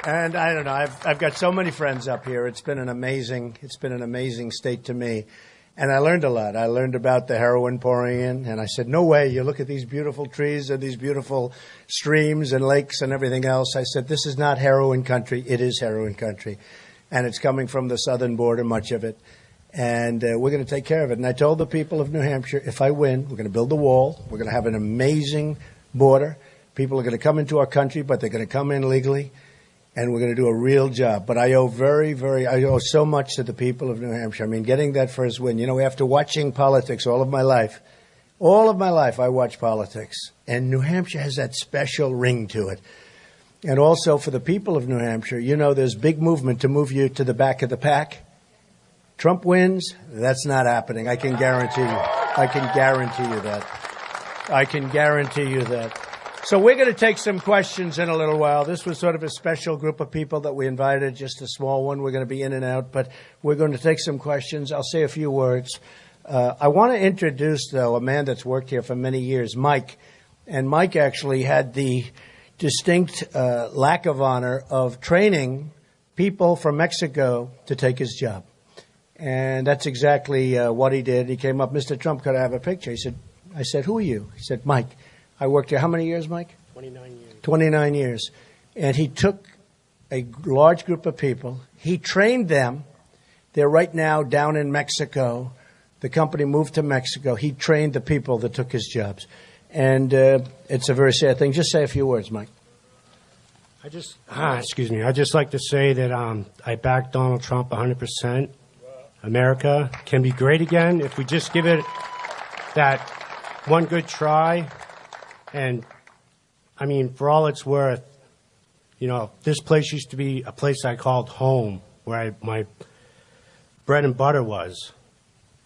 And I don't know, I've got so many friends up here. It's been an amazing state to me. And I learned a lot. I learned about the heroin pouring in, and I said, no way. You look at these beautiful trees and these beautiful streams and lakes and everything else. I said, this is not heroin country. It is heroin country. And it's coming from the southern border, much of it. And we're going to take care of it. And I told the people of New Hampshire, if I win, we're going to build a wall. We're going to have an amazing border. People are going to come into our country, but they're going to come in legally. And we're going to do a real job. But I owe so much to the people of New Hampshire. I mean, getting that first win. You know, after watching politics all of my life, I watch politics. And New Hampshire has that special ring to it. And also for the people of New Hampshire, you know, there's big movement to move you to the back of the pack. Trump wins, that's not happening. I can guarantee you. I can guarantee you that. So we're going to take some questions in a little while. This was sort of a special group of people that we invited, just a small one. We're going to be in and out, but we're going to take some questions. I'll say a few words. I want to introduce, though, a man that's worked here for many years, Mike. And Mike actually had the distinct lack of honor of training people from Mexico to take his job. And that's exactly what he did. He came up, Mr. Trump, could I have a picture? I said, who are you? He said, Mike. I worked here how many years, Mike? 29 years. 29 years. And he took a large group of people. He trained them. They're right now down in Mexico. The company moved to Mexico. He trained the people that took his jobs. And it's a very sad thing. Just say a few words, Mike. I'd just like to say that I back Donald Trump 100%. America can be great again if we just give it that one good try. And, I mean, for all it's worth, you know, this place used to be a place I called home, where my bread and butter was.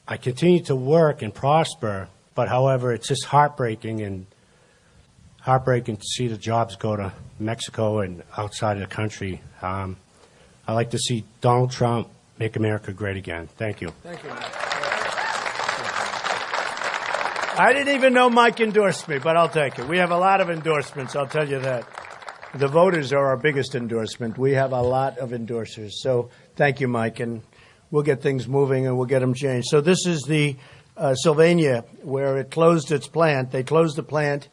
I continue to work and prosper, but, however, it's just heartbreaking to see the jobs go to Mexico and outside of the country. I like to see Donald Trump make America great again. Thank you. Thank you. I didn't even know Mike endorsed me, but I'll take it. We have a lot of endorsements, I'll tell you that. The voters are our biggest endorsement. We have a lot of endorsers. So thank you, Mike, and we'll get things moving and we'll get them changed. So this is the Sylvania, where it closed its plant. They closed the plant.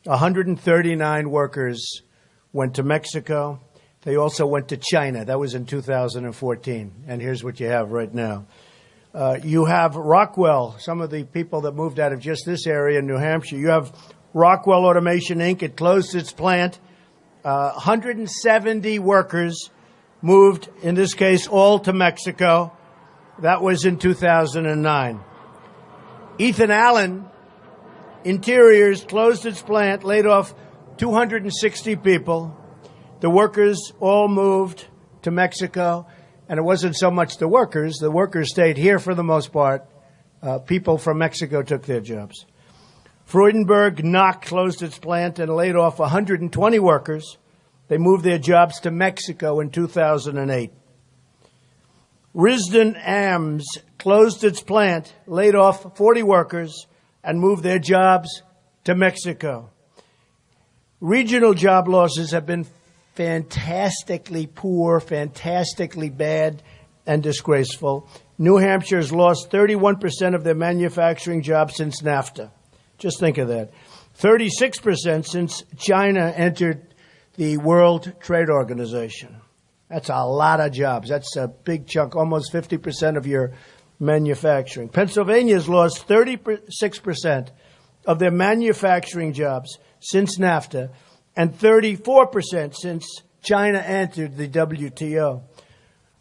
139 workers went to Mexico. They also went to China. That was in 2014. And here's what you have right now. You have Rockwell, some of the people that moved out of just this area in New Hampshire. You have Rockwell Automation, Inc. It closed its plant. 170 workers moved, in this case, all to Mexico. That was in 2009. Ethan Allen Interiors closed its plant, laid off 260 people. The workers all moved to Mexico. And it wasn't so much the workers stayed here for the most part. People from Mexico took their jobs. Freudenberg Knock closed its plant and laid off 120 workers. They moved their jobs to Mexico in 2008. Risden Ames closed its plant, laid off 40 workers, and moved their jobs to Mexico. Regional job losses have been fantastically poor, fantastically bad, and disgraceful. New Hampshire has lost 31% of their manufacturing jobs since NAFTA. Just think of that. 36% since China entered the World Trade Organization. That's a lot of jobs. That's a big chunk, almost 50% of your manufacturing. Pennsylvania has lost 36% of their manufacturing jobs since NAFTA, and 34% since China entered the WTO.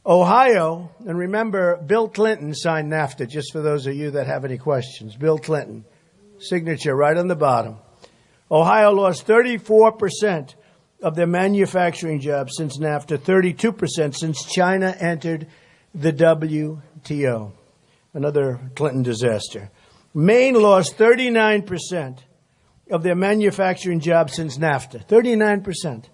Ohio, and remember, Bill Clinton signed NAFTA, just for those of you that have any questions. Bill Clinton, signature right on the bottom. Ohio lost 34% of their manufacturing jobs since NAFTA, 32% since China entered the WTO. Another Clinton disaster. Maine lost 39% of their manufacturing jobs since NAFTA, 39%,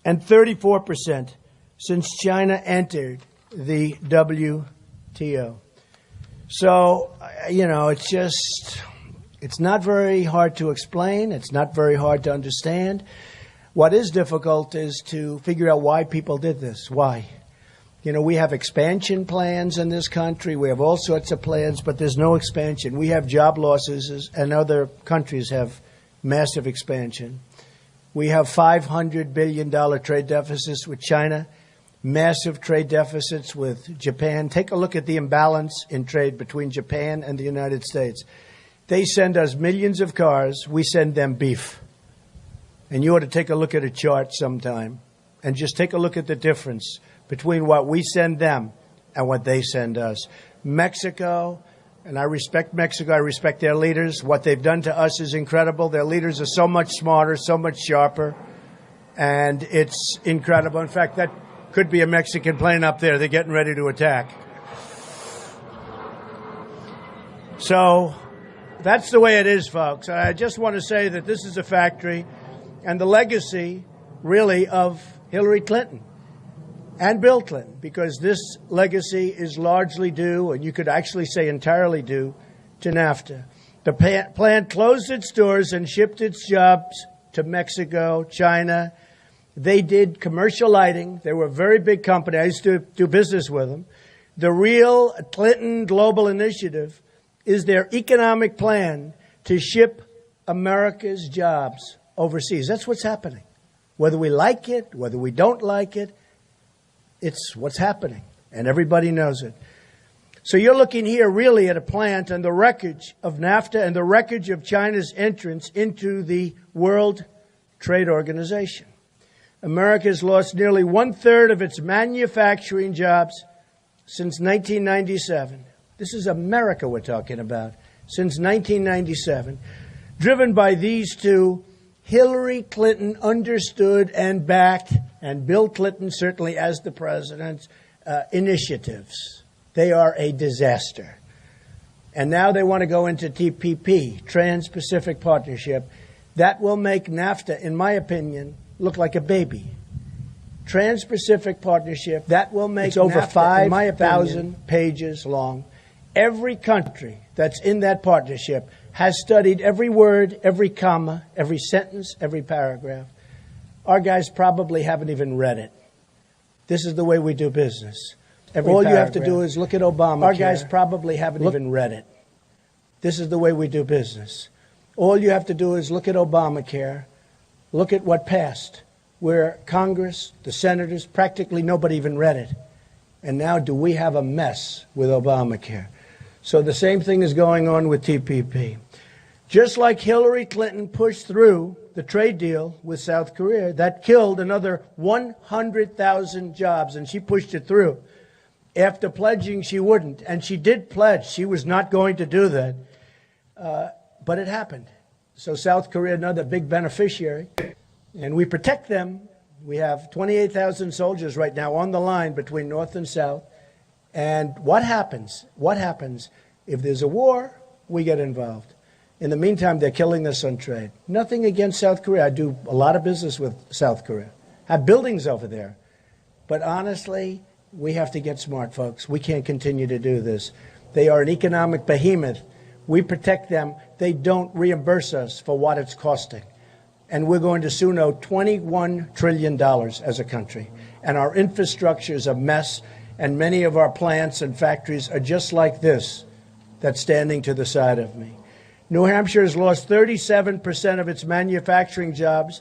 and 34% since China entered the WTO. So, you know, it's not very hard to explain. It's not very hard to understand. What is difficult is to figure out why people did this. Why? You know, we have expansion plans in this country. We have all sorts of plans, but there's no expansion. We have job losses, and other countries have massive expansion. We have $500 billion trade deficits with China, massive trade deficits with Japan. Take a look at the imbalance in trade between Japan and the United States. They send us millions of cars. We send them beef. And you ought to take a look at a chart sometime and just take a look at the difference between what we send them and what they send us. Mexico, and I respect Mexico, I respect their leaders. What they've done to us is incredible. Their leaders are so much smarter, so much sharper, and it's incredible. In fact, that could be a Mexican plane up there. They're getting ready to attack. So that's the way it is, folks. I just want to say that this is a factory and the legacy, really, of Hillary Clinton and Bill Clinton, because this legacy is largely due, and you could actually say entirely due, to NAFTA. The plant closed its doors and shipped its jobs to Mexico, China. They did commercial lighting. They were a very big company. I used to do business with them. The real Clinton Global Initiative is their economic plan to ship America's jobs overseas. That's what's happening. Whether we like it, whether we don't like it, it's what's happening, and everybody knows it. So you're looking here really at a plant and the wreckage of NAFTA and the wreckage of China's entrance into the World Trade Organization. America has lost nearly 1/3 of its manufacturing jobs since 1997. This is America we're talking about. Since 1997, driven by these two Hillary Clinton understood and backed, and Bill Clinton certainly as the president, initiatives. They are a disaster. And now they want to go into TPP, Trans-Pacific Partnership. That will make NAFTA, in my opinion, look like a baby. Trans-Pacific Partnership, that will make it's over 5,000 pages long. Every country that's in that partnership has studied every word, every comma, every sentence, every paragraph. Our guys probably haven't even read it. This is the way we do business. All you have to do is look at Obamacare. Our guys probably haven't even read it. This is the way we do business. All you have to do is look at Obamacare, look at what passed, where Congress, the senators, practically nobody even read it. And now do we have a mess with Obamacare? So the same thing is going on with TPP. Just like Hillary Clinton pushed through the trade deal with South Korea, that killed another 100,000 jobs, and she pushed it through. After pledging she wouldn't, and she did pledge she was not going to do that, but it happened. So South Korea, another big beneficiary, and we protect them. We have 28,000 soldiers right now on the line between North and South. And what happens? What happens if there's a war? We get involved. In the meantime, they're killing us on trade. Nothing against South Korea. I do a lot of business with South Korea. I have buildings over there. But honestly, we have to get smart, folks. We can't continue to do this. They are an economic behemoth. We protect them. They don't reimburse us for what it's costing. And we're going to soon owe $21 trillion as a country. And our infrastructure is a mess. And many of our plants and factories are just like this, that's standing to the side of me. New Hampshire has lost 37% of its manufacturing jobs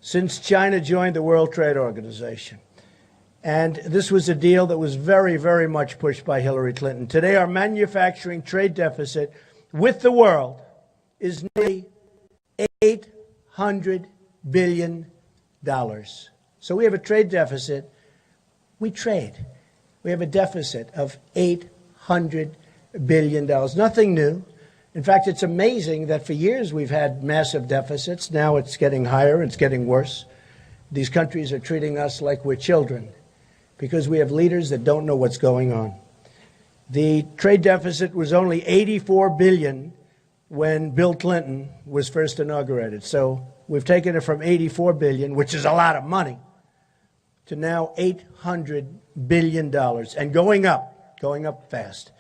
since China joined the World Trade Organization. And this was a deal that was very, very much pushed by Hillary Clinton. Today, our manufacturing trade deficit with the world is nearly $800 billion. So we have a trade deficit. We trade. We have a deficit of $800 billion. Nothing new. In fact, it's amazing that for years we've had massive deficits. Now it's getting higher. It's getting worse. These countries are treating us like we're children because we have leaders that don't know what's going on. The trade deficit was only $84 billion when Bill Clinton was first inaugurated. So we've taken it from $84 billion, which is a lot of money, to now $800 billion and going up fast.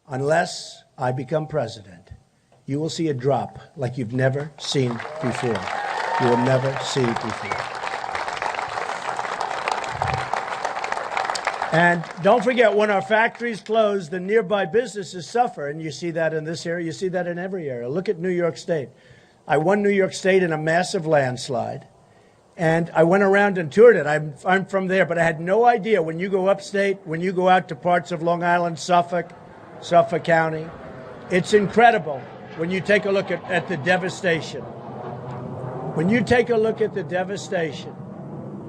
Unless I become president, you will see a drop like you've never seen before. You will never see before. And don't forget, when our factories close, the nearby businesses suffer. And you see that in this area. You see that in every area. Look at New York State. I won New York State in a massive landslide. And I went around and toured it. I'm from there, but I had no idea. When you go upstate, when you go out to parts of Long Island, Suffolk County, it's incredible when you take a look at the devastation. When you take a look at the devastation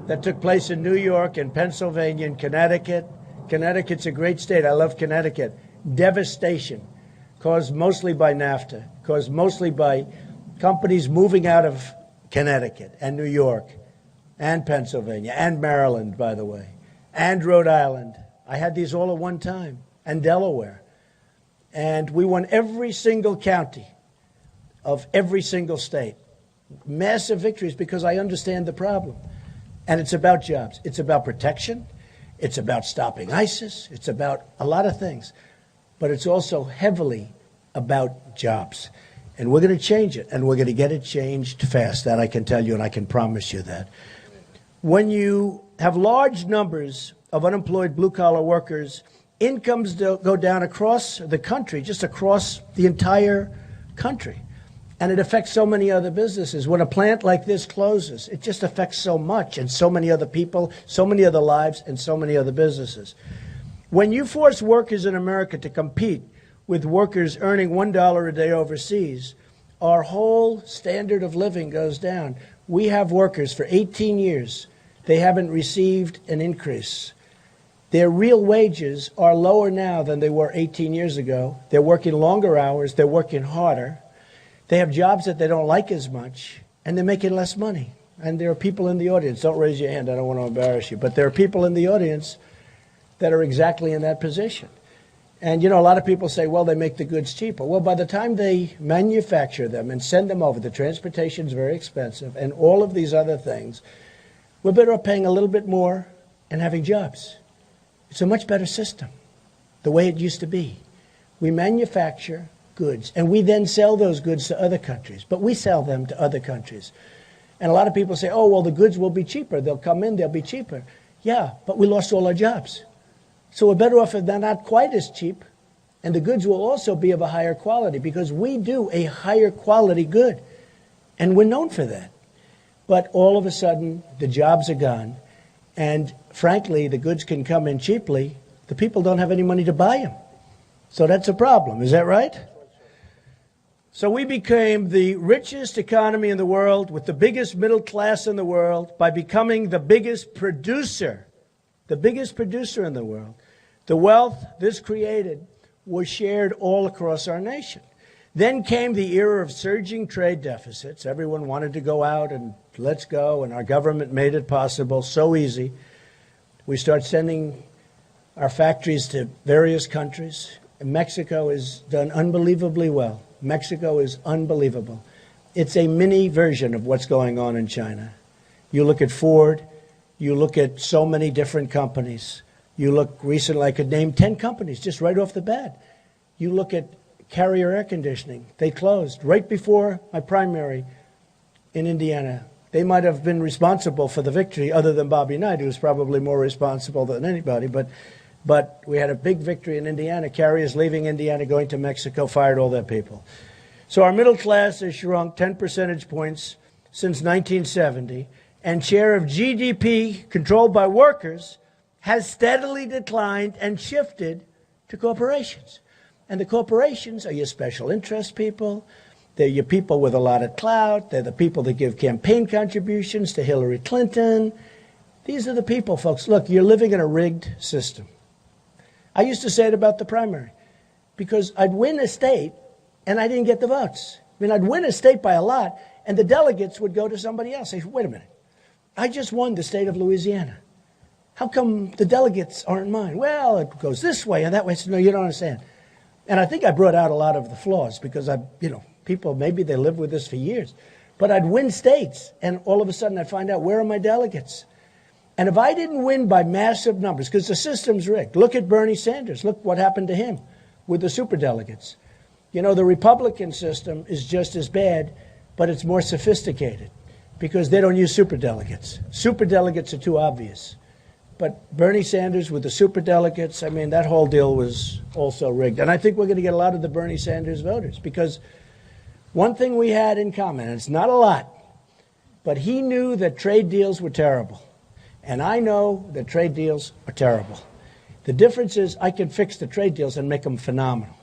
that took place in New York and Pennsylvania and Connecticut. Connecticut's a great state. I love Connecticut. Devastation caused mostly by NAFTA, caused mostly by companies moving out of Connecticut and New York and Pennsylvania and Maryland, by the way, and Rhode Island. I had these all at one time, and Delaware. And we won every single county of every single state. Massive victories because I understand the problem. And it's about jobs. It's about protection. It's about stopping ISIS. It's about a lot of things. But it's also heavily about jobs. And we're going to change it. And we're going to get it changed fast. That I can tell you, and I can promise you that. When you have large numbers of unemployed blue-collar workers, incomes go down across the country, just across the entire country. And it affects so many other businesses. When a plant like this closes, it just affects so much and so many other people, so many other lives, and so many other businesses. When you force workers in America to compete with workers earning $1 a day overseas, our whole standard of living goes down. We have workers for 18 years. They haven't received an increase. Their real wages are lower now than they were 18 years ago. They're working longer hours. They're working harder. They have jobs that they don't like as much, and they're making less money. And there are people in the audience, don't raise your hand, I don't want to embarrass you, but there are people in the audience that are exactly in that position. And, you know, a lot of people say, well, they make the goods cheaper. Well, by the time they manufacture them and send them over, the transportation is very expensive, and all of these other things, we're better off paying a little bit more and having jobs. It's a much better system, the way it used to be. We manufacture goods, and we then sell those goods to other countries. But we sell them to other countries. And a lot of people say, oh, well, the goods will be cheaper. They'll come in, they'll be cheaper. Yeah, but we lost all our jobs. So we're better off if they're not quite as cheap, and the goods will also be of a higher quality because we do a higher quality good, and we're known for that. But all of a sudden, the jobs are gone, and frankly, the goods can come in cheaply. The people don't have any money to buy them. So that's a problem. Is that right? So we became the richest economy in the world with the biggest middle class in the world by becoming the biggest producer in the world. The wealth this created was shared all across our nation. Then came the era of surging trade deficits. Everyone wanted to go out and let's go, and our government made it possible, so easy. We start sending our factories to various countries. Mexico has done unbelievably well. Mexico is unbelievable. It's a mini version of what's going on in China. You look at Ford, you look at so many different companies. You look recently, I could name 10 companies just right off the bat. You look at Carrier Air Conditioning. They closed right before my primary in Indiana. They might have been responsible for the victory, other than Bobby Knight, who's probably more responsible than anybody. But we had a big victory in Indiana. Carriers leaving Indiana, going to Mexico, fired all their people. So our middle class has shrunk 10 percentage points since 1970, and share of GDP controlled by workers has steadily declined and shifted to corporations. And the corporations are your special interest people. They're your people with a lot of clout. They're the people that give campaign contributions to Hillary Clinton. These are the people, folks. Look, you're living in a rigged system. I used to say it about the primary, because I'd win a state and I didn't get the votes. I mean, I'd win a state by a lot, and the delegates would go to somebody else. Say, wait a minute, I just won the state of Louisiana. How come the delegates aren't mine? Well, it goes this way and that way. I said, no, you don't understand. And I think I brought out a lot of the flaws because people, maybe they lived with this for years. But I'd win states, and all of a sudden I'd find out, where are my delegates? And if I didn't win by massive numbers, because the system's rigged, look at Bernie Sanders. Look what happened to him with the superdelegates. You know, the Republican system is just as bad, but it's more sophisticated because they don't use superdelegates. Superdelegates are too obvious. But Bernie Sanders with the superdelegates, I mean, that whole deal was also rigged. And I think we're going to get a lot of the Bernie Sanders voters because one thing we had in common, and it's not a lot, but he knew that trade deals were terrible. And I know that trade deals are terrible. The difference is I can fix the trade deals and make them phenomenal.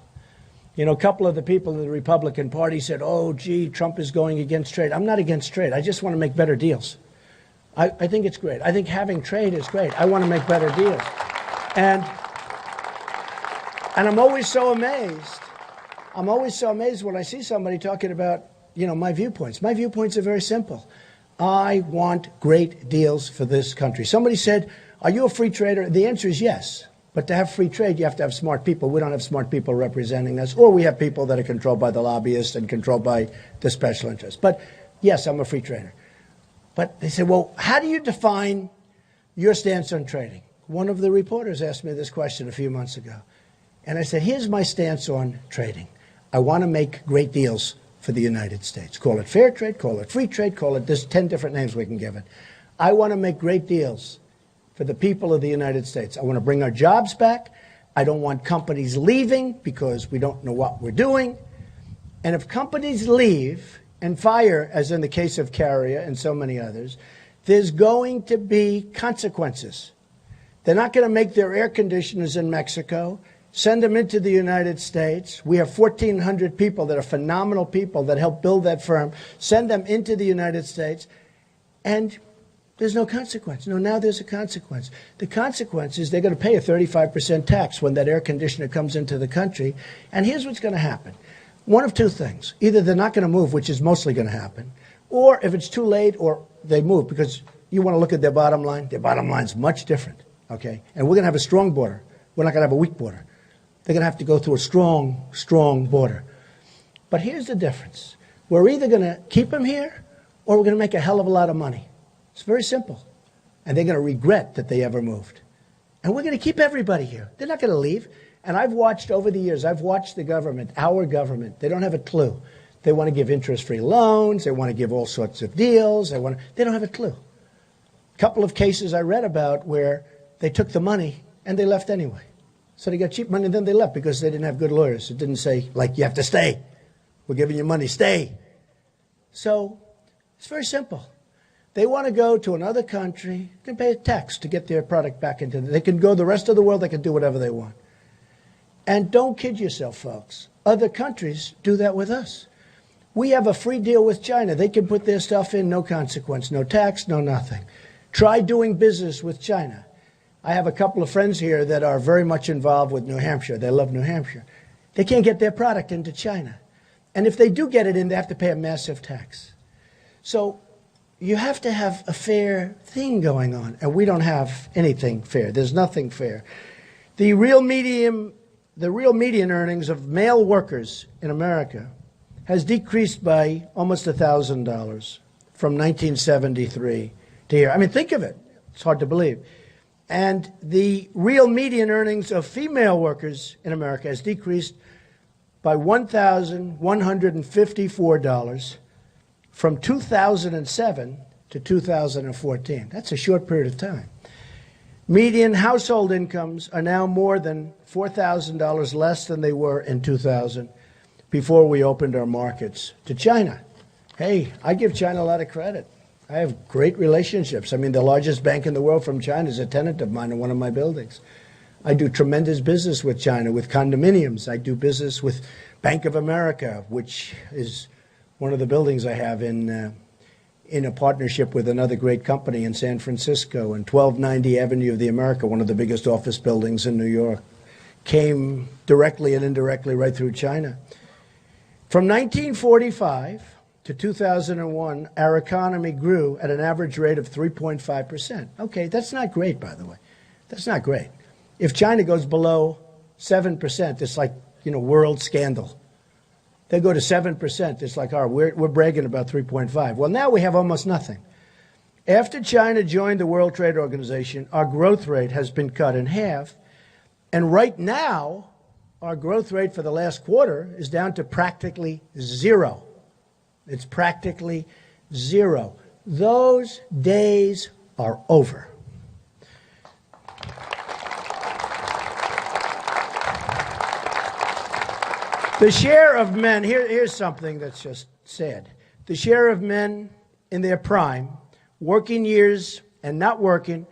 You know, a couple of the people in the Republican Party said, oh, gee, Trump is going against trade. I'm not against trade. I just want to make better deals. I think it's great. I think having trade is great. I want to make better deals. And I'm always so amazed. I'm always so amazed when I see somebody talking about, you know, my viewpoints. My viewpoints are very simple. I want great deals for this country. Somebody said, are you a free trader? The answer is yes. But to have free trade, you have to have smart people. We don't have smart people representing us. Or we have people that are controlled by the lobbyists and controlled by the special interests. But yes, I'm a free trader. But they said, well, how do you define your stance on trading? One of the reporters asked me this question a few months ago. And I said, here's my stance on trading. I want to make great deals for the United States. Call it fair trade, call it free trade, call it, there's 10 different names we can give it. I want to make great deals for the people of the United States. I want to bring our jobs back. I don't want companies leaving because we don't know what we're doing. And if companies leave and fire, as in the case of Carrier and so many others, there's going to be consequences. They're not going to make their air conditioners in Mexico, send them into the United States. We have 1,400 people that are phenomenal people that helped build that firm, send them into the United States, and there's no consequence. No, now there's a consequence. The consequence is they're going to pay a 35% tax when that air conditioner comes into the country. And here's what's going to happen. One of two things. Either they're not going to move, which is mostly going to happen, or if it's too late, or they move, because you want to look at their bottom line. Their bottom line's much different, okay? And we're going to have a strong border. We're not going to have a weak border. They're going to have to go through a strong, strong border. But here's the difference. We're either going to keep them here, or we're going to make a hell of a lot of money. It's very simple. And they're going to regret that they ever moved. And we're going to keep everybody here. They're not going to leave. And I've watched over the years, I've watched the government, our government. They don't have a clue. They want to give interest-free loans. They want to give all sorts of deals. They don't have a clue. A couple of cases I read about where they took the money and they left anyway. So they got cheap money and then they left because they didn't have good lawyers. It didn't say, like, you have to stay. We're giving you money, stay. So it's very simple. They want to go to another country, they can pay a tax to get their product back into it. They can go the rest of the world, they can do whatever they want. And don't kid yourself, folks. Other countries do that with us. We have a free deal with China. They can put their stuff in, no consequence, no tax, no nothing. Try doing business with China. I have a couple of friends here that are very much involved with New Hampshire. They love New Hampshire. They can't get their product into China. And if they do get it in, they have to pay a massive tax. So you have to have a fair thing going on. And we don't have anything fair. There's nothing fair. The real median earnings of male workers in America has decreased by almost $1,000 from 1973 to here. I mean, think of it. It's hard to believe. And the real median earnings of female workers in America has decreased by $1,154 from 2007 to 2014. That's a short period of time. Median household incomes are now more than $4,000 less than they were in 2000 before we opened our markets to China. Hey, I give China a lot of credit. I have great relationships. I mean, the largest bank in the world from China is a tenant of mine in one of my buildings. I do tremendous business with China, with condominiums. I do business with Bank of America, which is one of the buildings I have in a partnership with another great company in San Francisco, and 1290 Avenue of the America, one of the biggest office buildings in New York, came directly and indirectly right through China. From 1945 to 2001, our economy grew at an average rate of 3.5%. Okay, that's not great, by the way. That's not great. If China goes below 7%, it's like, world scandal. They go to 7%, it's like, we're bragging about 3.5. Well, now we have almost nothing. After China joined the World Trade Organization, our growth rate has been cut in half. And right now, our growth rate for the last quarter is down to practically zero. It's practically zero. Those days are over. The share of men, here's something that's just sad. The share of men in their prime, working years and not working,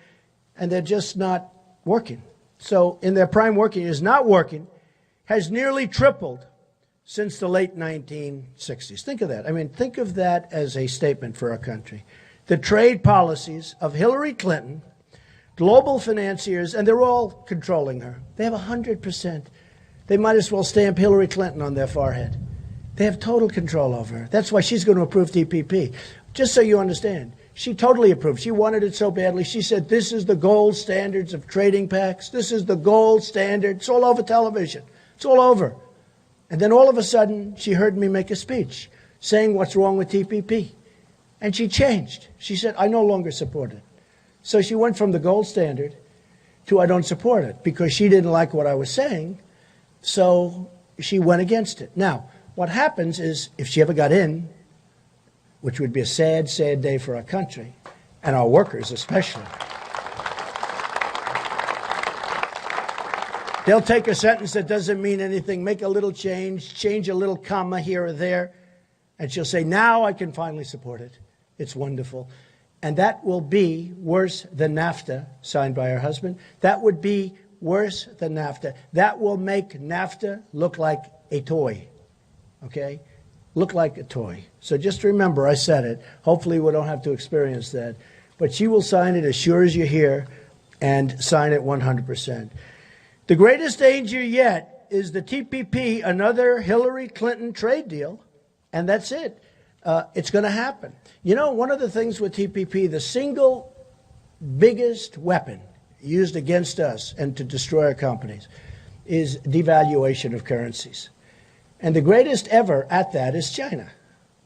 and they're just not working. So in their prime working years, not working, has nearly tripled since the late 1960s. Think of that. I mean, think of that as a statement for our country. The trade policies of Hillary Clinton, global financiers, and they're all controlling her. They have 100%. They might as well stamp Hillary Clinton on their forehead. They have total control over her. That's why she's going to approve TPP. Just so you understand, she totally approved. She wanted it so badly. She said, this is the gold standards of trading pacts. This is the gold standard. It's all over television. It's all over. And then all of a sudden, she heard me make a speech saying what's wrong with TPP. And she changed. She said, I no longer support it. So she went from the gold standard to I don't support it because she didn't like what I was saying. So she went against it. Now, what happens is if she ever got in, which would be a sad, sad day for our country and our workers especially, they'll take a sentence that doesn't mean anything, make a little change a little comma here or there, and she'll say, now I can finally support it. It's wonderful. And that will be worse than NAFTA, signed by her husband. That would be worse than NAFTA. That will make NAFTA look like a toy, okay? Look like a toy. So just remember, I said it. Hopefully we don't have to experience that. But she will sign it as sure as you're here and sign it 100%. The greatest danger yet is the TPP, another Hillary Clinton trade deal, and that's it. It's going to happen. You know, one of the things with TPP, the single biggest weapon used against us and to destroy our companies is devaluation of currencies. And the greatest ever at that is China.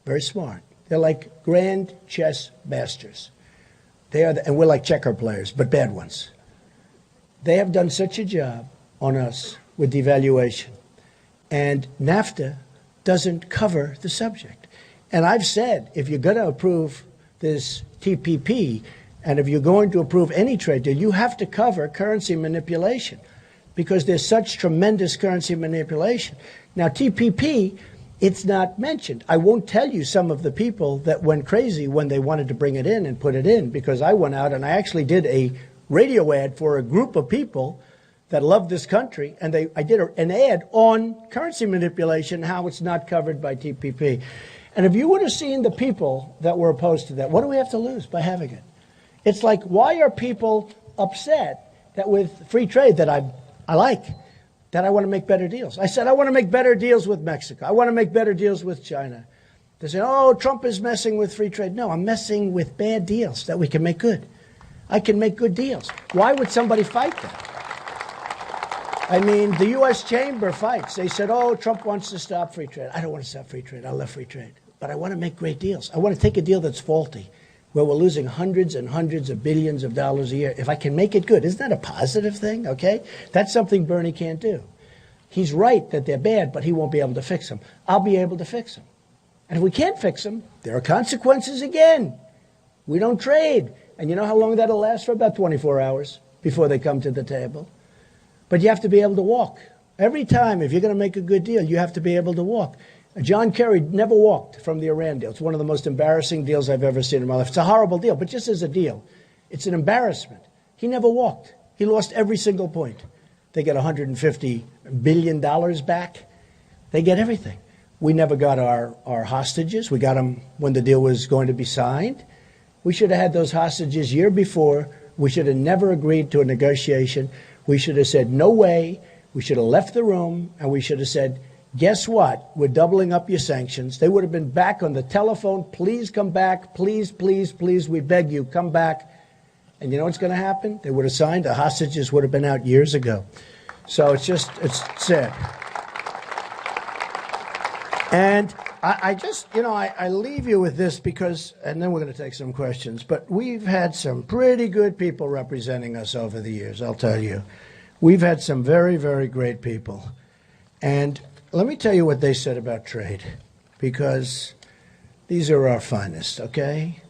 Very smart. They're like grand chess masters. They are, and we're like checker players, but bad ones. They have done such a job on us with devaluation. And NAFTA doesn't cover the subject. And I've said, if you're going to approve this TPP, and if you're going to approve any trade deal, you have to cover currency manipulation because there's such tremendous currency manipulation. Now, TPP, it's not mentioned. I won't tell you some of the people that went crazy when they wanted to bring it in and put it in, because I went out and I actually did a radio ad for a group of people that love this country, and I did an ad on currency manipulation, how it's not covered by TPP. And if you would have seen the people that were opposed to that, what do we have to lose by having it? It's like, why are people upset that with free trade that I like, that I want to make better deals? I said, I want to make better deals with Mexico. I want to make better deals with China. They say, oh, Trump is messing with free trade. No, I'm messing with bad deals that we can make good. I can make good deals. Why would somebody fight that? I mean, the U.S. Chamber fights. They said, oh, Trump wants to stop free trade. I don't want to stop free trade. I love free trade. But I want to make great deals. I want to take a deal that's faulty, where we're losing hundreds and hundreds of billions of dollars a year. If I can make it good, isn't that a positive thing, okay? That's something Bernie can't do. He's right that they're bad, but he won't be able to fix them. I'll be able to fix them. And if we can't fix them, there are consequences again. We don't trade. And you know how long that'll last? For about 24 hours before they come to the table. But you have to be able to walk. Every time, if you're going to make a good deal, you have to be able to walk. John Kerry never walked from the Iran deal. It's one of the most embarrassing deals I've ever seen in my life. It's a horrible deal, but just as a deal, it's an embarrassment. He never walked. He lost every single point. They get $150 billion back. They get everything. We never got our hostages. We got them when the deal was going to be signed. We should have had those hostages year before. We should have never agreed to a negotiation. We should have said, no way. We should have left the room, and we should have said, guess what? We're doubling up your sanctions. They would have been back on the telephone. Please come back. Please, please, please, we beg you, come back. And you know what's going to happen? They would have signed. The hostages would have been out years ago. So it's sad. And I just, you know, I leave you with this because, and then we're going to take some questions, but we've had some pretty good people representing us over the years, I'll tell you. We've had some very, very great people. And let me tell you what they said about trade, because these are our finest, okay?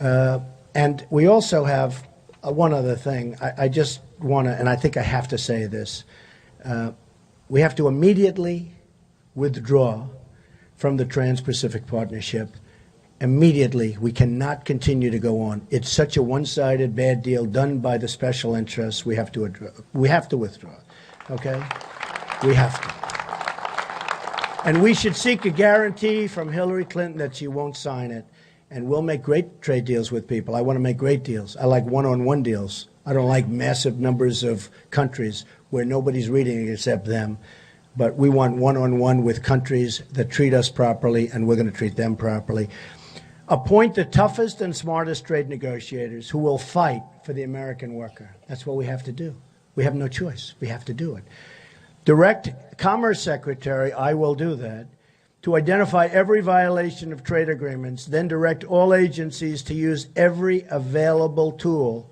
And we also have one other thing. I just want to, and I think I have to say this. We have to immediately withdraw from the Trans-Pacific Partnership immediately. We cannot continue to go on. It's such a one-sided bad deal done by the special interests. We have to withdraw. Okay? We have to. And we should seek a guarantee from Hillary Clinton that she won't sign it. And we'll make great trade deals with people. I want to make great deals. I like one-on-one deals. I don't like massive numbers of countries where nobody's reading it except them. But we want one-on-one with countries that treat us properly, and we're going to treat them properly. Appoint the toughest and smartest trade negotiators who will fight for the American worker. That's what we have to do. We have no choice. We have to do it. Direct Commerce Secretary, I will do that, to identify every violation of trade agreements, then direct all agencies to use every available tool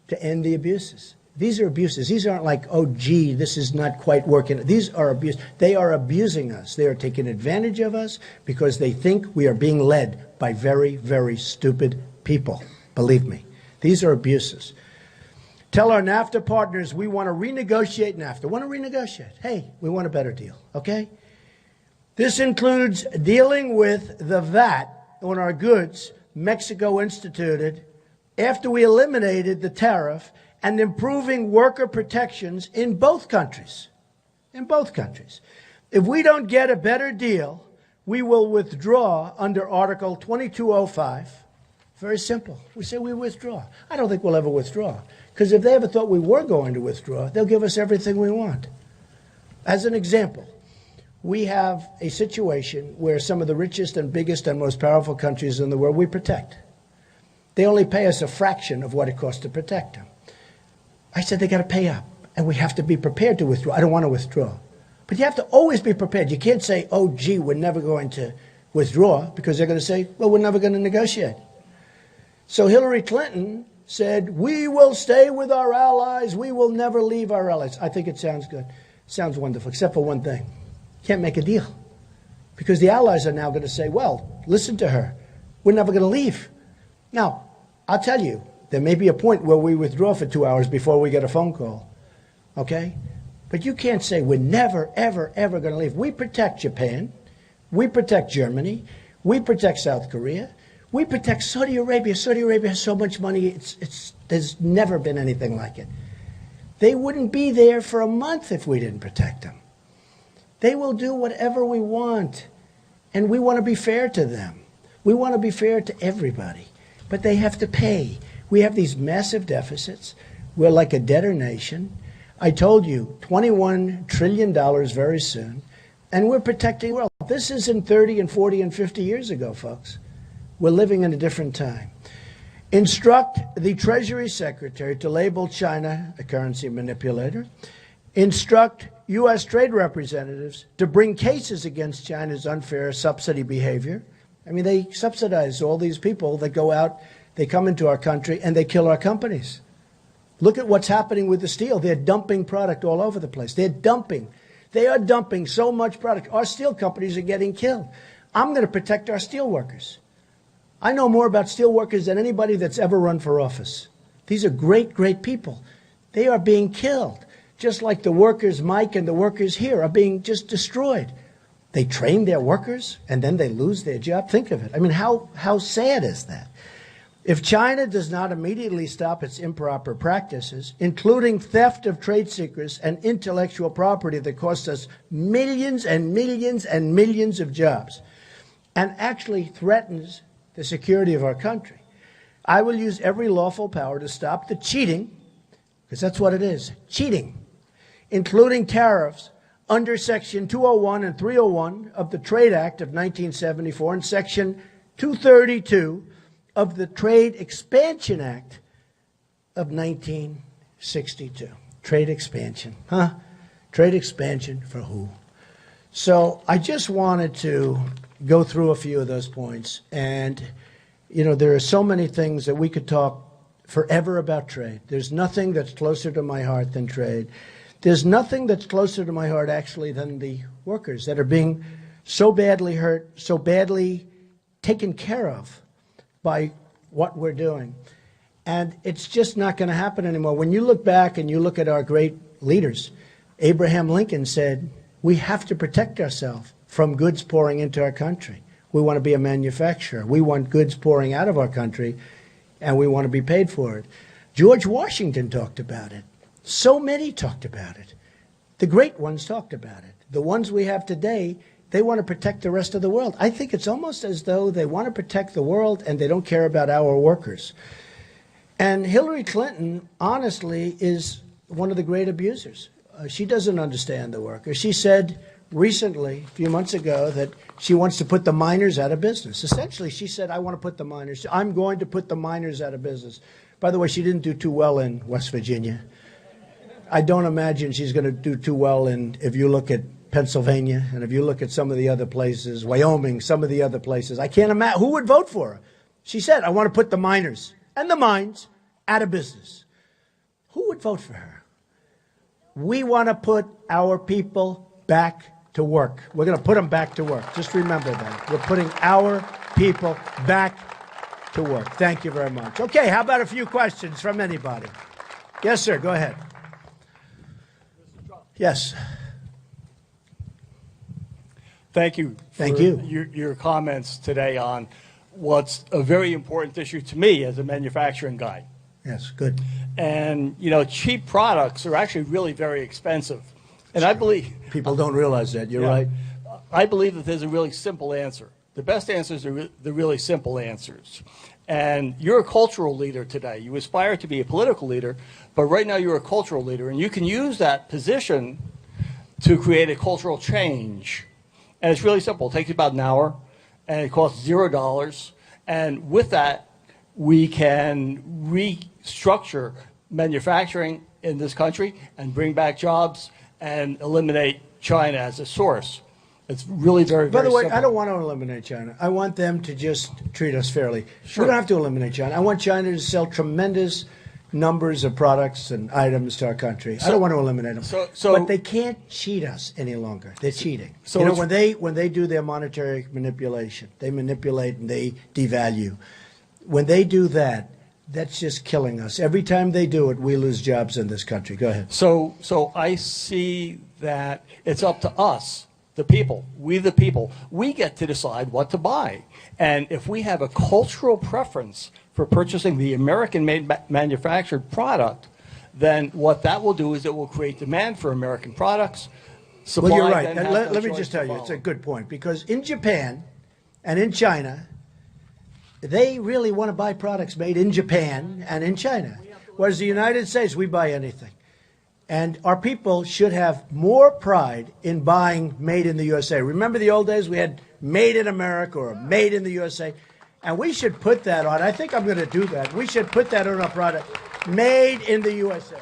to end the abuses. These are abuses. These aren't like, oh, gee, this is not quite working. These are abuses. They are abusing us. They are taking advantage of us because they think we are being led by very, very stupid people. Believe me. These are abuses. Tell our NAFTA partners we want to renegotiate NAFTA. Want to renegotiate. Hey, we want a better deal, okay? This includes dealing with the VAT on our goods Mexico instituted after we eliminated the tariff and improving worker protections in both countries. In both countries. If we don't get a better deal, we will withdraw under Article 2205. Very simple. We say we withdraw. I don't think we'll ever withdraw. Because if they ever thought we were going to withdraw, they'll give us everything we want. As an example, we have a situation where some of the richest and biggest and most powerful countries in the world we protect. They only pay us a fraction of what it costs to protect them. I said they got to pay up, and we have to be prepared to withdraw. I don't want to withdraw. But you have to always be prepared. You can't say, oh, gee, we're never going to withdraw, because they're going to say, well, we're never going to negotiate. So Hillary Clinton said, we will stay with our allies. We will never leave our allies. I think it sounds good. Sounds wonderful, except for one thing. Can't make a deal. Because the allies are now going to say, well, listen to her. We're never going to leave. Now, I'll tell you, there may be a point where we withdraw for 2 hours before we get a phone call. Okay? But you can't say we're never, ever, ever going to leave. We protect Japan. We protect Germany. We protect South Korea. We protect Saudi Arabia. Saudi Arabia has so much money, there's never been anything like it. They wouldn't be there for a month if we didn't protect them. They will do whatever we want. And we want to be fair to them. We want to be fair to everybody. But they have to pay. We have these massive deficits. We're like a debtor nation. I told you, $21 trillion very soon. And we're protecting the world. This isn't 30 and 40 and 50 years ago, folks. We're living in a different time. Instruct the Treasury Secretary to label China a currency manipulator. Instruct U.S. trade representatives to bring cases against China's unfair subsidy behavior. I mean, they subsidize all these people that go out, they come into our country, and they kill our companies. Look at what's happening with the steel. They're dumping product all over the place. They're dumping. They are dumping so much product. Our steel companies are getting killed. I'm going to protect our steel workers. I know more about steel workers than anybody that's ever run for office. These are great, great people. They are being killed, just like the workers, Mike, and the workers here are being just destroyed. They train their workers, and then they lose their job. Think of it. I mean, how sad is that? If China does not immediately stop its improper practices, including theft of trade secrets and intellectual property that cost us millions and millions and millions of jobs, and actually threatens the security of our country, I will use every lawful power to stop the cheating, because that's what it is, cheating, including tariffs under Section 201 and 301 of the Trade Act of 1974 and Section 232 of the Trade Expansion Act of 1962. Trade expansion, huh? Trade expansion for who? So I just wanted to go through a few of those points. And, you know, there are so many things that we could talk forever about trade. There's nothing that's closer to my heart than trade. There's nothing that's closer to my heart, actually, than the workers that are being so badly hurt, so badly taken care of by what we're doing. And it's just not going to happen anymore. When you look back and you look at our great leaders, Abraham Lincoln said, we have to protect ourselves from goods pouring into our country. We want to be a manufacturer. We want goods pouring out of our country, and we want to be paid for it. George Washington talked about it. So many talked about it. The great ones talked about it. The ones we have today, they want to protect the rest of the world. I think it's almost as though they want to protect the world and they don't care about our workers. And Hillary Clinton, honestly, is one of the great abusers. She doesn't understand the workers. She said recently, a few months ago, that she wants to put the miners out of business. Essentially, she said, I'm going to put the miners out of business. By the way, she didn't do too well in West Virginia. I don't imagine she's going to do too well if you look at Pennsylvania, and if you look at some of the other places, Wyoming, some of the other places. I can't imagine who would vote for her. She said, I want to put the miners and the mines out of business. Who would vote for her? We want to put our people back to work. We're going to put them back to work. Just remember that. We're putting our people back to work. Thank you very much. Okay, how about a few questions from anybody? Yes, sir. Go ahead. Yes. Thank you. Thank you. Your comments today on what's a very important issue to me as a manufacturing guy. Yes, good. And, cheap products are actually really very expensive. And I believe... People don't realize that. You're right. I believe that there's a really simple answer. The best answers are the really simple answers. And you're a cultural leader today. You aspire to be a political leader, but right now you're a cultural leader. And you can use that position to create a cultural change. And it's really simple. It takes about an hour, and it costs $0. And with that, we can restructure manufacturing in this country and bring back jobs and eliminate China as a source. It's really very, very simple. By the way, simple. I don't want to eliminate China. I want them to just treat us fairly. Sure. We don't have to eliminate China. I want China to sell tremendous numbers of products and items to our country. I don't want to eliminate them. But they can't cheat us any longer. They're cheating. So when they do their monetary manipulation, they manipulate and they devalue. When they do that, that's just killing us. Every time they do it, we lose jobs in this country. Go ahead. So I see that it's up to us, the people, we the people. We get to decide what to buy. And if we have a cultural preference for purchasing the American-made manufactured product, then what that will do is it will create demand for American products. Well, you're right. Let me just tell you, it's a good point. Because in Japan and in China, they really want to buy products made in Japan and in China. Whereas the United States, we buy anything. And our people should have more pride in buying made in the USA. Remember the old days? We had made in America or made in the USA. And we should put that on. I think I'm going to do that. We should put that on our product. Made in the USA.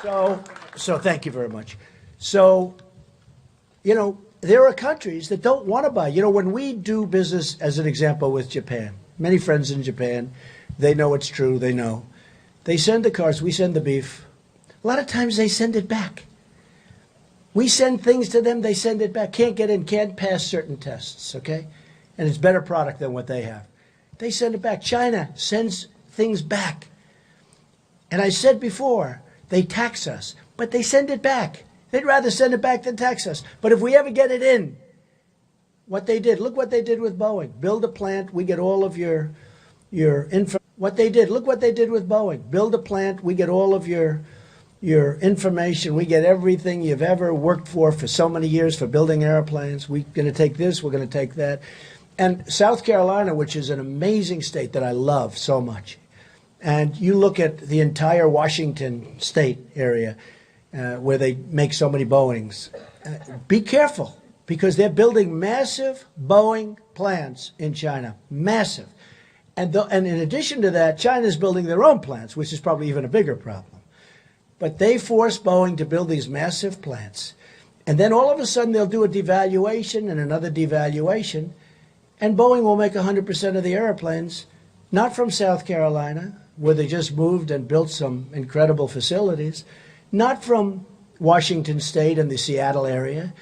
So thank you very much. So, there are countries that don't want to buy. When we do business, as an example, with Japan, many friends in Japan, they know it's true, they know. They send the cars, we send the beef. A lot of times they send it back. We send things to them, they send it back. Can't get in, can't pass certain tests, okay? And it's better product than what they have. They send it back. China sends things back. And I said before, they tax us, but they send it back. They'd rather send it back than tax us. But if we ever get it in, what they did, look what they did with Boeing. Build a plant, we get all of your info. What they did, look what they did with Boeing. Build a plant, we get all of your information. We get everything you've ever worked for so many years for building airplanes. We're going to take this, we're going to take that. And South Carolina, which is an amazing state that I love so much, and you look at the entire Washington state area, where they make so many Boeings. Be careful, because they're building massive Boeing plants in China, massive. And in addition to that, China's building their own plants, which is probably even a bigger problem. But they force Boeing to build these massive plants. And then all of a sudden they'll do a devaluation and another devaluation, and Boeing will make 100% of the airplanes, not from South Carolina, where they just moved and built some incredible facilities, not from Washington State and the Seattle area.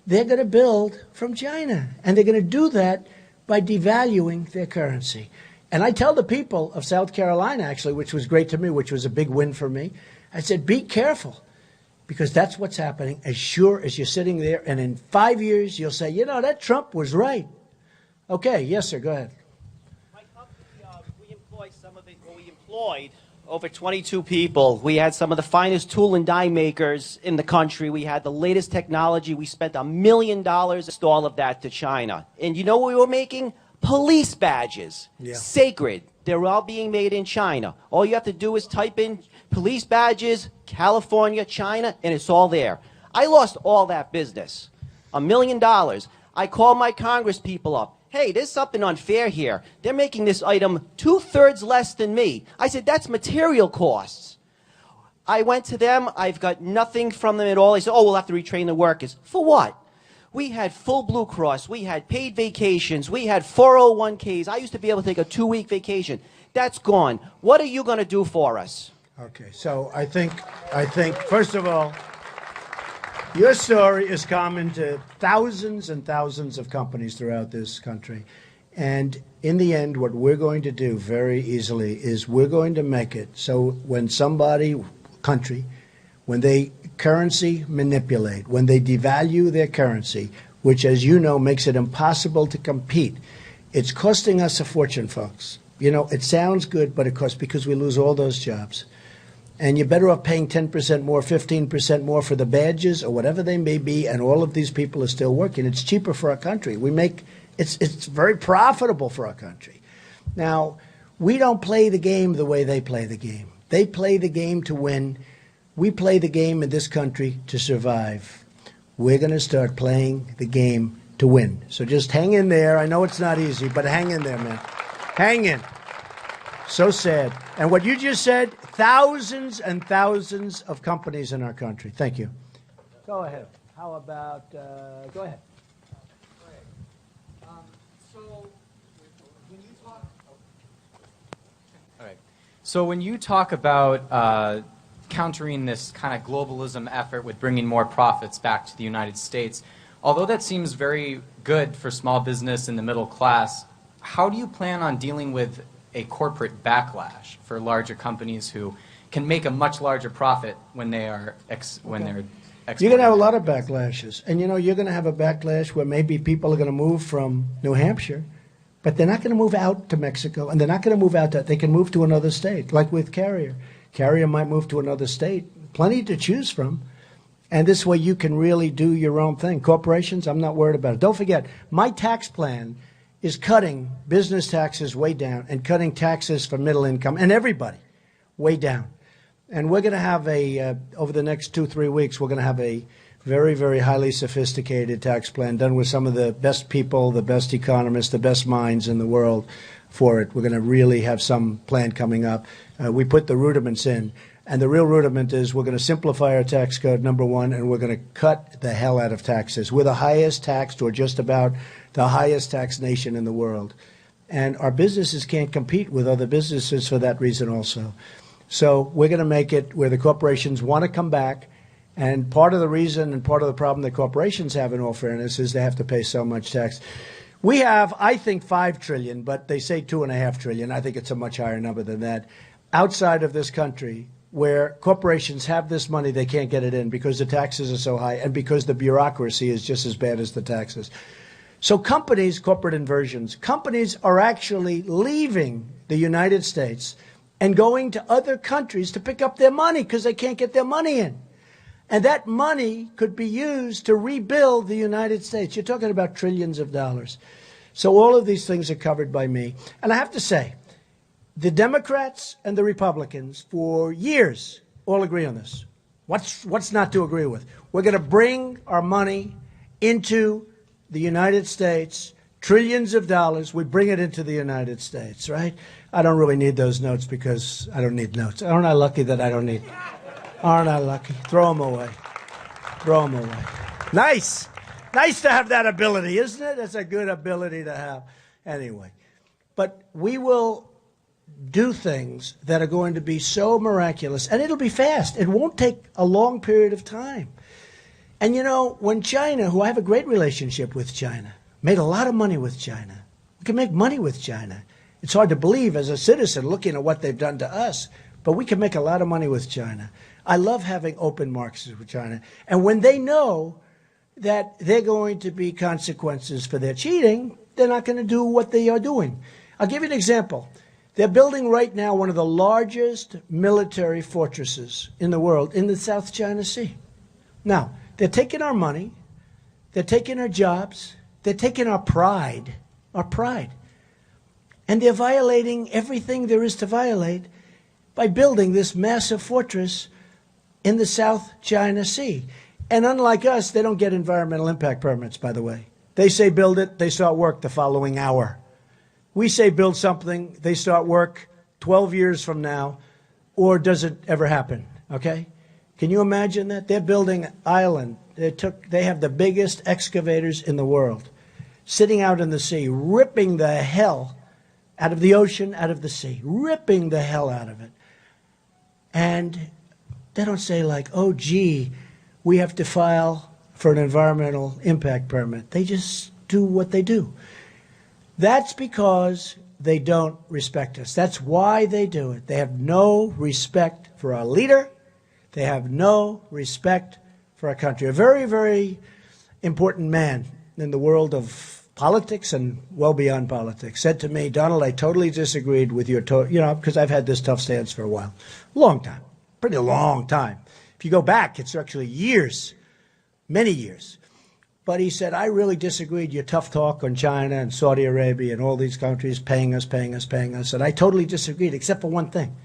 They're going to build from China. And they're going to do that by devaluing their currency. And I tell the people of South Carolina, actually, which was great to me, which was a big win for me, I said, be careful. because that's what's happening as sure as you're sitting there. And in 5 years, you'll say, you know, that Trump was right. Okay, yes, sir, go ahead. My company, we employed over 22 people. We had some of the finest tool and die makers in the country. We had the latest technology. We spent $1 million to all of that to China. And you know what we were making? Police badges. Yeah. Sacred. They're all being made in China. All you have to do is type in police badges, California, China, and it's all there. I lost all that business. $1 million. I called my Congress people up. Hey, there's something unfair here. They're making this item 2/3 less than me. I said, that's material costs. I went to them. I've got nothing from them at all. They said, oh, we'll have to retrain the workers. For what? We had full Blue Cross. We had paid vacations. We had 401ks. I used to be able to take a 2-week vacation. That's gone. What are you going to do for us? Okay, so I think, first of all, your story is common to thousands and thousands of companies throughout this country. And in the end, what we're going to do very easily is we're going to make it so when country, when they currency manipulate, when they devalue their currency, which, as you know, makes it impossible to compete, it's costing us a fortune, folks. You know, it sounds good, but it costs because we lose all those jobs. And you're better off paying 10% more, 15% more for the badges or whatever they may be, and all of these people are still working. It's cheaper for our country. It's very profitable for our country. Now, we don't play the game the way they play the game. They play the game to win. We play the game in this country to survive. We're going to start playing the game to win. So just hang in there. I know it's not easy, but hang in there, man. Hang in. So sad. And what you just said, thousands and thousands of companies in our country. Thank you. Go ahead. How about, go ahead. So when you talk about countering this kind of globalism effort with bringing more profits back to the United States, although that seems very good for small business and the middle class, how do you plan on dealing with a corporate backlash for larger companies who can make a much larger profit when they are You're going to have a lot of backlashes. And, you know, you're going to have a backlash where maybe people are going to move from New Hampshire, but they're not going to move out to Mexico, and they're not going to move out they can move to another state, like with Carrier. Carrier might move to another state, plenty to choose from. And this way you can really do your own thing. Corporations, I'm not worried about it. Don't forget, my tax plan is cutting business taxes way down and cutting taxes for middle income and everybody way down. And we're going to have over the next 2-3 weeks, we're going to have a very, very highly sophisticated tax plan done with some of the best people, the best economists, the best minds in the world for it. We're going to really have some plan coming up. We put the rudiments in. And the real rudiment is we're going to simplify our tax code, number one, and we're going to cut the hell out of taxes. We're the highest taxed, or just about the highest taxed nation in the world. And our businesses can't compete with other businesses for that reason also. So we're going to make it where the corporations want to come back. And part of the reason and part of the problem that corporations have, in all fairness, is they have to pay so much tax. We have, I think, $5 trillion, but they say $2.5 trillion. I think it's a much higher number than that. Outside of this country, where corporations have this money, they can't get it in because the taxes are so high and because the bureaucracy is just as bad as the taxes. So companies, corporate inversions, companies are actually leaving the United States and going to other countries to pick up their money because they can't get their money in. And that money could be used to rebuild the United States. You're talking about trillions of dollars. So all of these things are covered by me. And I have to say, the Democrats and the Republicans for years all agree on this. What's not to agree with? We're going to bring our money into the United States, trillions of dollars. We bring it into the United States, right? I don't really need those notes because I don't need notes. Aren't I lucky that I don't need? Aren't I lucky? Throw them away. Throw them away. Nice. Nice to have that ability, isn't it? That's a good ability to have. Anyway, but we will do things that are going to be so miraculous, and it'll be fast. It won't take a long period of time. And you know, when China, who I have a great relationship with China, made a lot of money with China, we can make money with China. It's hard to believe as a citizen looking at what they've done to us, but we can make a lot of money with China. I love having open markets with China. And when they know that they're going to be consequences for their cheating, they're not going to do what they are doing. I'll give you an example. They're building right now one of the largest military fortresses in the world in the South China Sea. Now, they're taking our money, they're taking our jobs, they're taking our pride, and they're violating everything there is to violate by building this massive fortress in the South China Sea. And unlike us, they don't get environmental impact permits, by the way. They say build it, they start work the following hour. We say build something, they start work 12 years from now, or does it ever happen, okay? Can you imagine that? They're building an island. They have the biggest excavators in the world, sitting out in the sea, ripping the hell out of the ocean, out of the sea, ripping the hell out of it. And they don't say like, oh, gee, we have to file for an environmental impact permit. They just do what they do. That's because they don't respect us. That's why they do it. They have no respect for our leader. They have no respect for our country. A very, very important man in the world of politics and well beyond politics said to me, Donald, I totally disagreed with your, because I've had this tough stance for a while. Long time. Pretty long time. If you go back, it's actually years, many years. But he said, I really disagreed your tough talk on China and Saudi Arabia and all these countries paying us. And I totally disagreed, except for one thing.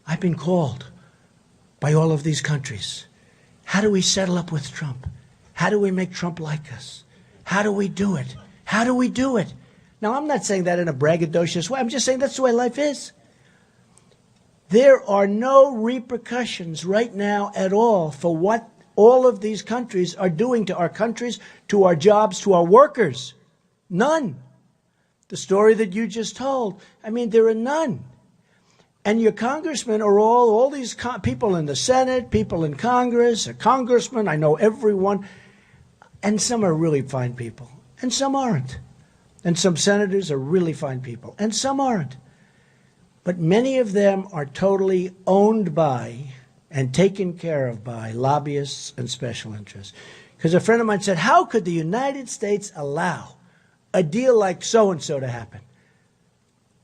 I've been called by all of these countries. How do we settle up with Trump? How do we make Trump like us? How do we do it? How do we do it? Now, I'm not saying that in a braggadocious way. I'm just saying that's the way life is. There are no repercussions right now at all for what all of these countries are doing to our countries, to our jobs, to our workers. None. The story that you just told, I mean, there are none. And your congressmen are all these people in the Senate, people in Congress, a congressman, I know everyone. And some are really fine people, and some aren't. And some senators are really fine people, and some aren't. But many of them are totally owned by and taken care of by lobbyists and special interests. Because a friend of mine said, how could the United States allow a deal like so-and-so to happen?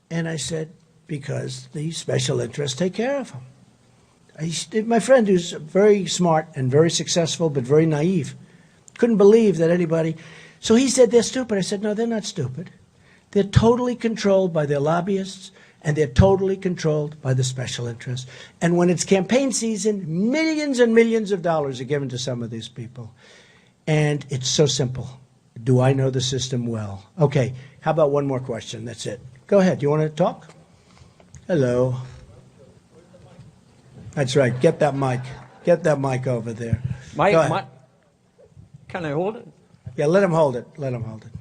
And I said, because the special interests take care of them. My friend, who's very smart and very successful, but very naive, couldn't believe that anybody... So he said, they're stupid. I said, no, they're not stupid. They're totally controlled by their lobbyists, and they're totally controlled by the special interests. And when it's campaign season, millions and millions of dollars are given to some of these people. And it's so simple. Do I know the system well? Okay, how about one more question? That's it. Go ahead. You want to talk? Hello. That's right. Get that mic. Get that mic over there. Mike, can I hold it? Yeah, let him hold it. Let him hold it.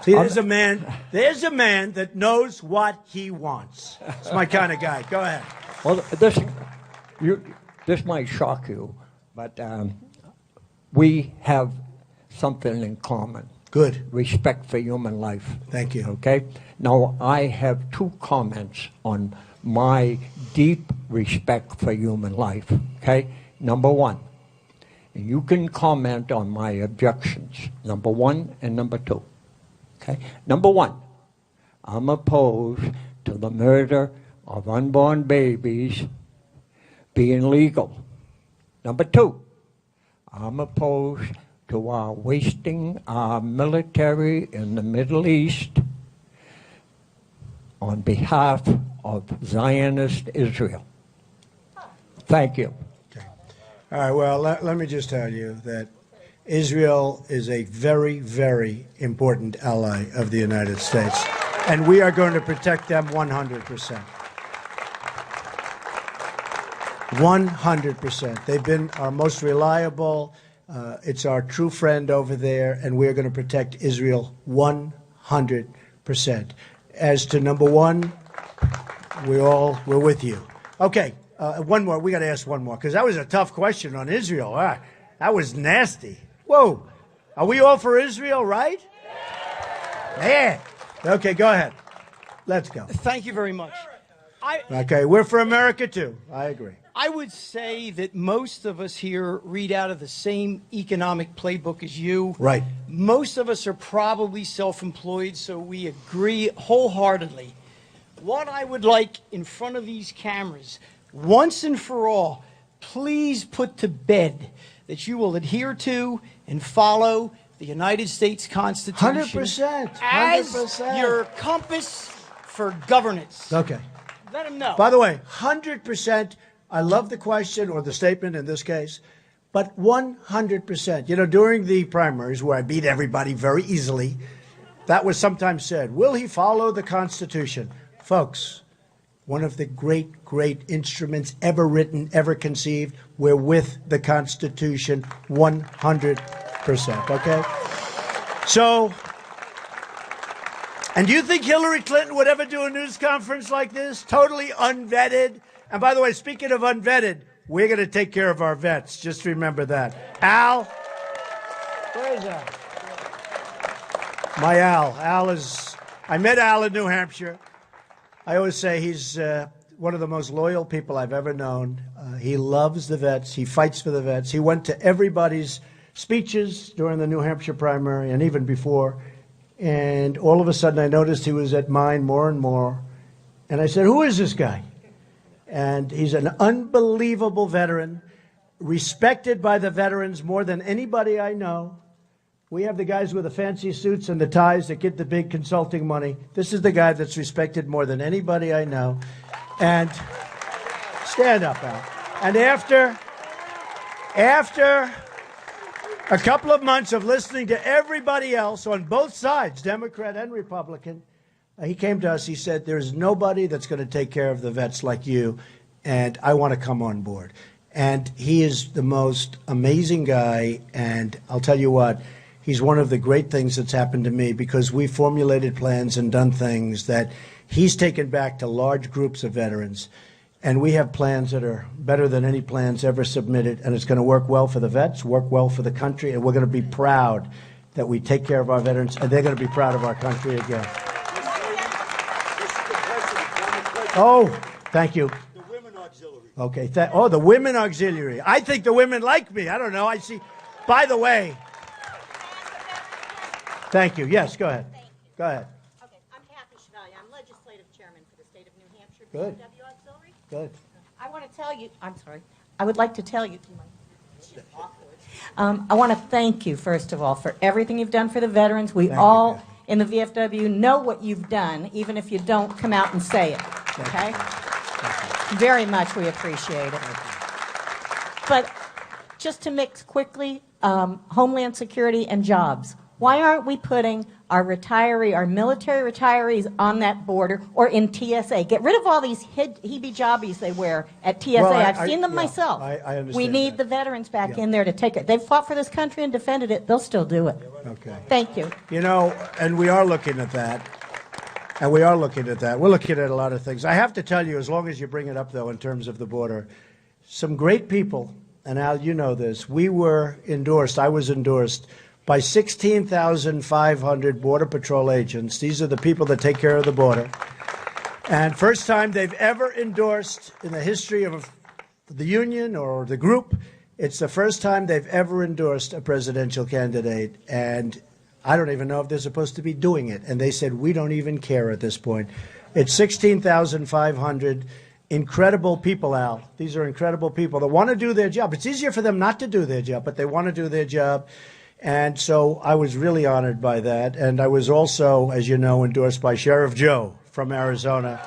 See, there's a man that knows what he wants. It's my kind of guy. Go ahead. Well, this might shock you, but we have something in common. Good. Respect for human life. Thank you. Okay? Now, I have two comments on my deep respect for human life. Okay? Number one, and you can comment on my objections. Number one and number two. Okay? Number one, I'm opposed to the murder of unborn babies being legal. Number two, I'm opposed to our wasting our military in the Middle East on behalf of Zionist Israel. Thank you. Okay. All right, well, let me just tell you that Israel is a very, very important ally of the United States, and we are going to protect them 100%. 100%. They've been our most reliable. It's our true friend over there, and we're going to protect Israel 100%. As to number one, we're with you. Okay, one more. We got to ask one more, because that was a tough question on Israel. That was nasty. Whoa. Are we all for Israel, right? Yeah. Okay, go ahead. Let's go. Thank you very much. Okay, we're for America too. I agree. I would say that most of us here read out of the same economic playbook as you. Right. Most of us are probably self-employed, so we agree wholeheartedly. What I would like in front of these cameras, once and for all, please put to bed that you will adhere to and follow the United States Constitution 100%. as 100%. your compass for governance. Okay. Let them know. By the way, 100%. I love the question or the statement in this case, but 100%. You know, during the primaries where I beat everybody very easily, that was sometimes said, will he follow the Constitution? Folks, one of the great, great instruments ever written, ever conceived, we're with the Constitution 100%, okay? So, and do you think Hillary Clinton would ever do a news conference like this? Totally unvetted. And by the way, speaking of unvetted, we're going to take care of our vets. Just remember that. Al? Where is Al? My Al. Al is, I met Al in New Hampshire. I always say he's one of the most loyal people I've ever known. He loves the vets. He fights for the vets. He went to everybody's speeches during the New Hampshire primary and even before. And all of a sudden I noticed he was at mine more and more. And I said, who is this guy? And he's an unbelievable veteran, respected by the veterans more than anybody I know. We have the guys with the fancy suits and the ties that get the big consulting money. This is the guy that's respected more than anybody I know. And stand up, Al. And after a couple of months of listening to everybody else on both sides, Democrat and Republican, he came to us, he said, there's nobody that's going to take care of the vets like you, and I want to come on board. And he is the most amazing guy, and I'll tell you what, he's one of the great things that's happened to me because we formulated plans and done things that he's taken back to large groups of veterans. And we have plans that are better than any plans ever submitted, and it's going to work well for the vets, work well for the country, and we're going to be proud that we take care of our veterans, and they're going to be proud of our country again. Oh, thank you. The Women Auxiliary. Okay. The Women Auxiliary. I think the women like me. I don't know. I see. By the way. Thank you. Yes, go ahead. Go ahead. Okay. I'm Kathy Chevalier. I'm legislative chairman for the state of New Hampshire. Good. BMW Auxiliary. Good. I want to tell you, I'm sorry. I would like to tell you. I want to thank you, first of all, for everything you've done for the veterans. We all in the VFW know what you've done, even if you don't come out and say it. Okay? Very much we appreciate it. But just to mix quickly, Homeland Security and jobs. Why aren't we putting our military retirees on that border or in TSA? Get rid of all these heebie-jobbies they wear at TSA. Well, I've seen them myself. I understand we need the veterans back in there to take it. They've fought for this country and defended it. They'll still do it. Okay. Thank you. You know, and we are looking at that. And we are looking at that. We're looking at a lot of things. I have to tell you, as long as you bring it up, though, in terms of the border, some great people, and Al, you know this, I was endorsed by 16,500 Border Patrol agents. These are the people that take care of the border. And first time they've ever endorsed in the history of the union or the group, it's the first time they've ever endorsed a presidential candidate. And I don't even know if they're supposed to be doing it. And they said, we don't even care at this point. It's 16,500 incredible people, Al. These are incredible people that want to do their job. It's easier for them not to do their job, but they want to do their job. And so I was really honored by that. And I was also, as you know, endorsed by Sheriff Joe from Arizona,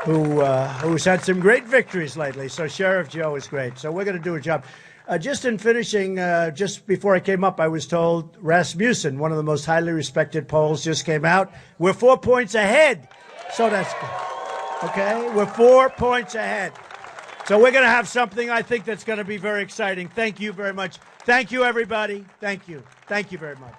who's had some great victories lately. So Sheriff Joe is great. So we're going to do a job. Just in finishing, just before I came up, I was told Rasmussen, one of the most highly respected polls, just came out. We're 4 points ahead. So that's good. Okay? We're 4 points ahead. So we're going to have something, I think, that's going to be very exciting. Thank you very much. Thank you, everybody. Thank you. Thank you very much.